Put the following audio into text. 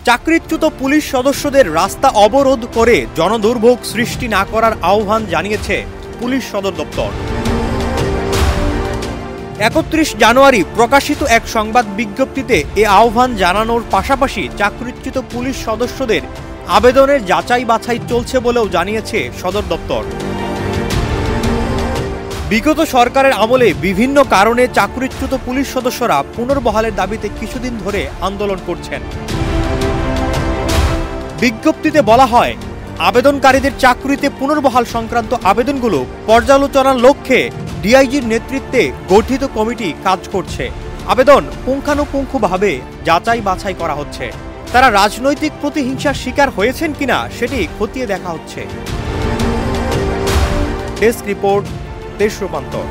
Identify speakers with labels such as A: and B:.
A: চাকরিচ্যুত পুলিশ সদস্যদের রাস্তা অবরোধ করে জনদুর্ভোগ সৃষ্টি না করার আহ্বান জানিয়েছে পুলিশ সদর দপ্তর। ৩১ জানুয়ারি প্রকাশিত এক সংবাদ বিজ্ঞপ্তিতে এ আহ্বান জানানোর পাশাপাশি চাকরিচ্যুত পুলিশ সদস্যদের আবেদনের যাচাই বাছাই চলছে বলেও জানিয়েছে সদর দপ্তর। বিগত সরকারের আমলে বিভিন্ন কারণে চাকরিচ্যুত পুলিশ সদস্যরা পুনর্বহালের দাবিতে কিছুদিন ধরে আন্দোলন করছেন। বিজ্ঞপ্তিতে বলা হয়, আবেদনকারীদের চাকরিতে পুনর্বহাল সংক্রান্ত আবেদনগুলো পর্যালোচনার লক্ষ্যে ডিআইজির নেতৃত্বে গঠিত কমিটি কাজ করছে। আবেদন পুঙ্খানুপুঙ্খভাবে যাচাই বাছাই করা হচ্ছে। তারা রাজনৈতিক প্রতিহিংসার শিকার হয়েছেন কিনা সেটি খতিয়ে দেখা হচ্ছে। ডেস্ক রিপোর্ট, দেশ রূপান্তর।